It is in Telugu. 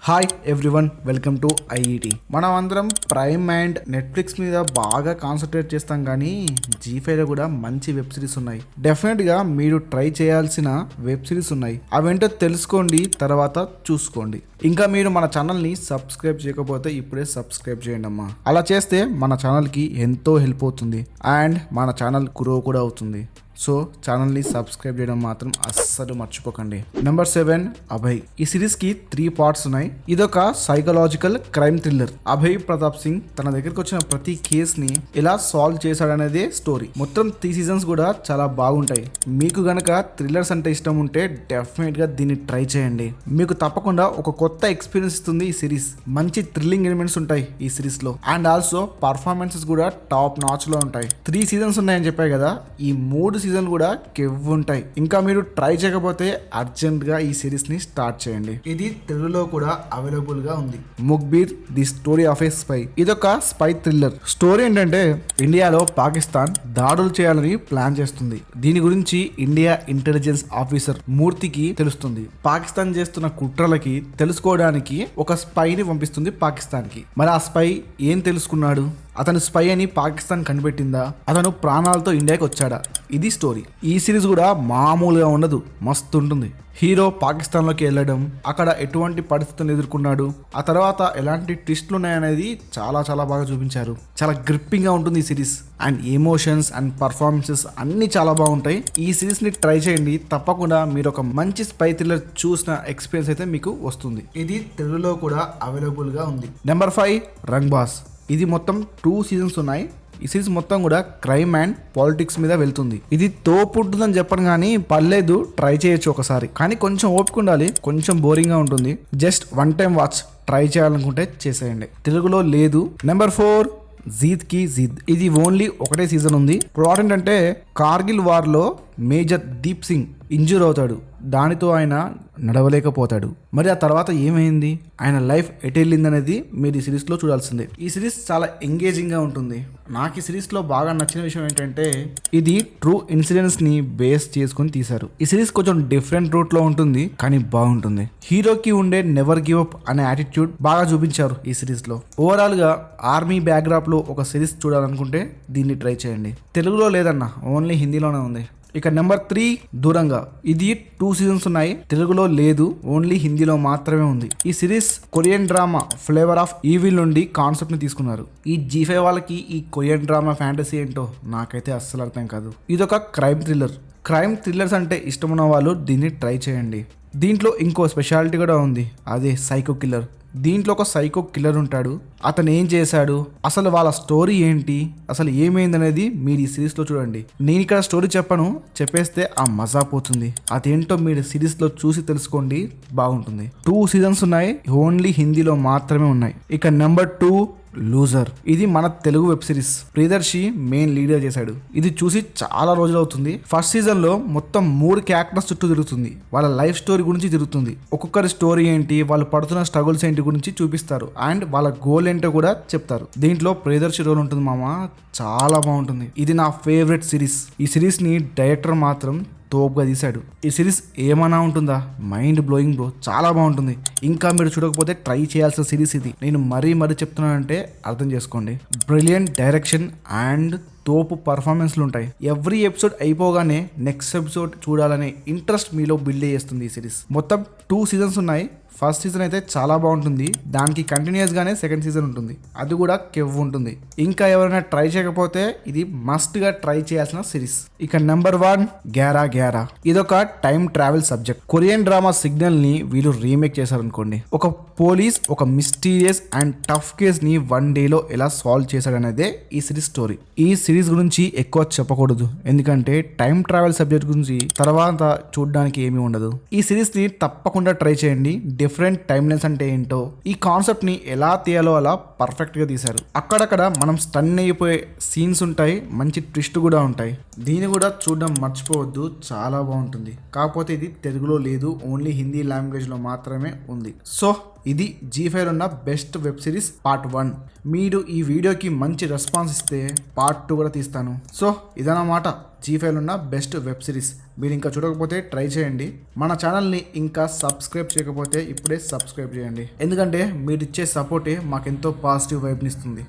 Hi everyone, welcome to ఐఈటీ. మనం అందరం ప్రైమ్ అండ్ నెట్ఫ్లిక్స్ మీద బాగా కాన్సన్ట్రేట్ చేస్తాం, కానీ జీ5లో కూడా మంచి వెబ్ సిరీస్ ఉన్నాయి. డెఫినెట్గా మీరు ట్రై చేయాల్సిన వెబ్ సిరీస్ ఉన్నాయి. అవేంటో తెలుసుకోండి, తర్వాత చూసుకోండి. ఇంకా మీరు మన ఛానల్ని సబ్స్క్రైబ్ చేయకపోతే ఇప్పుడే సబ్స్క్రైబ్ చేయండి అమ్మా. అలా చేస్తే మన ఛానల్కి ఎంతో హెల్ప్ అవుతుంది అండ్ మన ఛానల్ గ్రో కూడా అవుతుంది. సో ఛానల్ని సబ్స్క్రైబ్ చేయడం మాత్రం అస్సలు మర్చిపోకండి. నెంబర్ 7, అభయ్. ఈ సిరీస్ కి 3 పార్ట్స్ ఉన్నాయి. ఇదొక psychological crime thriller. Abhay Pratap Singh తన దగ్గరికి వచ్చిన ప్రతి కేస్ ని ఎలా సాల్వ్ చేశాడనేదే స్టోరీ. మొత్తం 3 సీజన్స్ కూడా చాలా బాగుంటాయి. మీకు గనక థ్రిల్లర్స్ అంటే ఇష్టం ఉంటే డెఫినెట్ గా దీన్ని ట్రై చేయండి. మీకు తప్పకుండా ఒక కొత్త ఎక్స్పీరియన్స్ ఇస్తుంది ఈ సిరీస్. మంచి థ్రిల్లింగ్ ఎలిమెంట్స్ ఉంటాయి ఈ సిరీస్ లో అండ్ ఆల్సో పర్ఫార్మెన్సెస్ కూడా టాప్ నాచ్ లో ఉంటాయి. 3 సీజన్స్ ఉన్నాయని చెప్పాయి కదా, ఈ 3 సీజన్ కూడా కెవ్ ఉంటాయి. ఇంకా మీరు ట్రై చేయకపోతే అర్జెంట్ గా ఈ సిరీస్ ని స్టార్ట్ చేయండి. ఇది తెలుగులో కూడా అవైలబుల్ గా ఉంది. Mukhbir the story of a spy. ఇదొక స్పై థ్రిల్లర్. స్టోరీ ఏంటంటే ఇండియాలో పాకిస్తాన్ దాడులు చేయాలని ప్లాన్ చేస్తుంది. దీని గురించి ఇండియా ఇంటెలిజెన్స్ ఆఫీసర్ మూర్తికి తెలుస్తుంది. పాకిస్తాన్ చేస్తున్న కుట్రలకి తెలుసుకోవడానికి ఒక స్పైని పంపిస్తుంది పాకిస్తాన్ కి. మరి ఆ స్పై ఏం తెలుసుకున్నాడు? అతను స్పై అని పాకిస్తాన్ కనిపెట్టిందా? అతను ప్రాణాలతో ఇండియాకి వచ్చాడా? ఇది స్టోరీ. ఈ సిరీస్ కూడా మామూలుగా ఉండదు, మస్తు ఉంటుంది. హీరో పాకిస్తాన్లోకి వెళ్ళడం, అక్కడ ఎటువంటి పరిస్థితులను ఎదుర్కొన్నాడు, ఆ తర్వాత ఎలాంటి ట్విస్ట్లు ఉన్నాయనేది చాలా చాలా బాగా చూపించారు. చాలా గ్రిప్పింగ్ గా ఉంటుంది ఈ series and emotions and performances అన్ని చాలా బాగుంటాయి. ఈ సిరీస్ ని ట్రై చేయండి, తప్పకుండా మీరు ఒక మంచి స్పై థ్రిల్లర్ చూసిన ఎక్స్పీరియన్స్ అయితే మీకు వస్తుంది. ఇది తెలుగులో కూడా అవైలబుల్ గా ఉంది. నెంబర్ 5, రంగ్ బాస్. ఇది మొత్తం 2 సీజన్స్ ఉన్నాయి. ఈ సిరీస్ మొత్తం కూడా క్రైమ్ అండ్ పాలిటిక్స్ మీద వెళ్తుంది. ఇది తోపుంటుందని చెప్పను కానీ పర్లేదు, ట్రై చేయొచ్చు ఒకసారి. కానీ కొంచెం ఓపిక ఉండాలి, కొంచెం బోరింగ్ గా ఉంటుంది. Just 1 time watch. ట్రై చేయాలనుకుంటే చేసేయండి. తెలుగులో లేదు. నెంబర్ 4, జీద్ కి జిద్. ఇది ఓన్లీ ఒకటే సీజన్ ఉంది. ప్లాట్ ఏంటంటే కార్గిల్ వార్ లో మేజర్ దీప్ సింగ్ ఇంజూర్ అవుతాడు. దానితో ఆయన నడవలేకపోతాడు. మరి ఆ తర్వాత ఏమైంది, ఆయన లైఫ్ ఎటు వెళ్ళింది అనేది మీరు ఈ సిరీస్లో చూడాల్సిందే. ఈ సిరీస్ చాలా ఎంగేజింగ్గా ఉంటుంది. నాకు ఈ సిరీస్లో బాగా నచ్చిన విషయం ఏంటంటే ఇది ట్రూ ఇన్సిడెంట్స్ని బేస్ చేసుకుని తీశారు. ఈ సిరీస్ కొంచెం డిఫరెంట్ రూట్లో ఉంటుంది, కానీ బాగుంటుంది. హీరోకి ఉండే నెవర్ గివ్ అప్ అనే యాటిట్యూడ్ బాగా చూపించారు ఈ సిరీస్లో. ఓవరాల్గా ఆర్మీ బ్యాక్డ్రాప్లో ఒక సిరీస్ చూడాలనుకుంటే దీన్ని ట్రై చేయండి. తెలుగులో లేదన్న, ఓన్లీ హిందీలోనే ఉంది. ఇక నెంబర్ 3, దూరంగా. ఇది 2 సీజన్స్ ఉన్నాయి. తెలుగులో లేదు, ఓన్లీ హిందీలో మాత్రమే ఉంది. ఈ series Korean drama flavour of evil నుండి కాన్సెప్ట్ ని తీసుకున్నారు. ఈ జీ5 వాళ్ళకి ఈ కొరియన్ డ్రామా ఫ్యాంటసీ ఏంటో నాకైతే అస్సలు అర్థం కాదు. ఇదొక క్రైమ్ థ్రిల్లర్. క్రైమ్ థ్రిల్లర్స్ అంటే ఇష్టమున్న వాళ్ళు దీన్ని ట్రై చేయండి. దీంట్లో ఇంకో స్పెషాలిటీ కూడా ఉంది, అదే సైకో కిల్లర్. దీంట్లో ఒక సైకో కిల్లర్ ఉంటాడు. అతను ఏం చేశాడు, అసలు వాళ్ళ స్టోరీ ఏంటి, అసలు ఏమైందనేది మీరు ఈ సిరీస్లో చూడండి. నేను ఇక్కడ స్టోరీ చెప్పేస్తే ఆ మజా పోతుంది. అదేంటో మీరు సిరీస్లో చూసి తెలుసుకోండి, బాగుంటుంది. 2 సీజన్స్ ఉన్నాయి, ఓన్లీ హిందీలో మాత్రమే ఉన్నాయి. ఇక నెంబర్ 2, లూజర్. ఇది మన Telugu web series. Priyadarshi main leader చేశాడు. ఇది చూసి చాలా రోజులు అవుతుంది. ఫస్ట్ సీజన్ లో మొత్తం 3 క్యారెక్టర్స్ చుట్టూ తిరుగుతుంది. వాళ్ళ లైఫ్ స్టోరీ గురించి తిరుగుతుంది. ఒక్కొక్కరి స్టోరీ ఏంటి, వాళ్ళు పడుతున్న స్ట్రగుల్స్ ఏంటి గురించి చూపిస్తారు అండ్ వాళ్ళ గోల్ ఏంటో కూడా చెప్తారు. దీంట్లో ప్రియదర్శి రోల్ ఉంటుంది మామ, చాలా బాగుంటుంది. ఇది నా ఫేవరెట్ సిరీస్. ఈ సిరీస్ ని డైరెక్టర్ మాత్రం తోపుగా తీశాడు. ఈ సిరీస్ ఏమైనా ఉంటుందా, మైండ్ బ్లోయింగ్ బ్రో, చాలా బాగుంటుంది. ఇంకా మీరు చూడకపోతే ట్రై చేయాల్సిన సిరీస్ ఇది. నేను మరీ చెప్తున్నానంటే అర్థం చేసుకోండి. బ్రిలియంట్ డైరెక్షన్ అండ్ తోపు పర్ఫార్మెన్స్లు ఉంటాయి. ఎవ్రీ ఎపిసోడ్ అయిపోగానే నెక్స్ట్ ఎపిసోడ్ చూడాలనే ఇంట్రెస్ట్ మీలో బిల్డ్ చేస్తుంది ఈ సిరీస్. మొత్తం 2 సీజన్స్ ఉన్నాయి. ఫస్ట్ సీజన్ అయితే చాలా బాగుంటుంది, దానికి కంటిన్యూస్ గానే సెకండ్ సీజన్ ఉంటుంది, అది కూడా కెవ్ ఉంటుంది. ఇంకా ఎవరైనా ట్రై చేయకపోతే ఇది మస్ట్ గా ట్రై చేయాల్సిన సిరీస్. ఇక నెంబర్ 1, గ్యారా గ్యారా. ఇదొక time travel subject. Korean drama signal ని వీళ్ళు రీమేక్ చేశారనుకోండి. ఒక పోలీస్ ఒక మిస్టీరియస్ అండ్ టఫ్ కేస్ ని 1 డేలో ఎలా సాల్వ్ చేశాడనేదే ఈ సిరీస్ స్టోరీ. ఈ సిరీస్ గురించి ఎక్కువ చెప్పకూడదు, ఎందుకంటే టైం ట్రావెల్ సబ్జెక్ట్ గురించి తర్వాత చూడడానికి ఏమీ ఉండదు. ఈ సిరీస్ ని తప్పకుండా ట్రై చేయండి. డిఫరెంట్ టైమ్ లైన్స్ అంటే ఏంటో, ఈ కాన్సెప్ట్ ని ఎలా తీయాలో అలా పర్ఫెక్ట్ గా తీశారు. అక్కడక్కడ మనం స్టన్ అయిపోయే సీన్స్ ఉంటాయి, మంచి ట్విస్ట్ కూడా ఉంటాయి. దీన్ని కూడా చూడడం మర్చిపోవద్దు, చాలా బాగుంటుంది. కాకపోతే ఇది తెలుగులో లేదు, ఓన్లీ హిందీ లాంగ్వేజ్లో మాత్రమే ఉంది. సో ఇది జీ5లో ఉన్న బెస్ట్ వెబ్ సిరీస్ పార్ట్ 1. మీరు ఈ వీడియోకి మంచి రెస్పాన్స్ ఇస్తే పార్ట్ 2 కూడా తీస్తాను. సో ఇదన్నమాట జీ5లో ఉన్న బెస్ట్ వెబ్ సిరీస్. మీరు ఇంకా చూడకపోతే ట్రై చేయండి. మన ఛానల్ని ఇంకా సబ్స్క్రైబ్ చేయకపోతే ఇప్పుడే సబ్స్క్రైబ్ చేయండి. ఎందుకంటే మీరు ఇచ్చే సపోర్టే మాకెంతో పాజిటివ్ వైబ్ని ఇస్తుంది.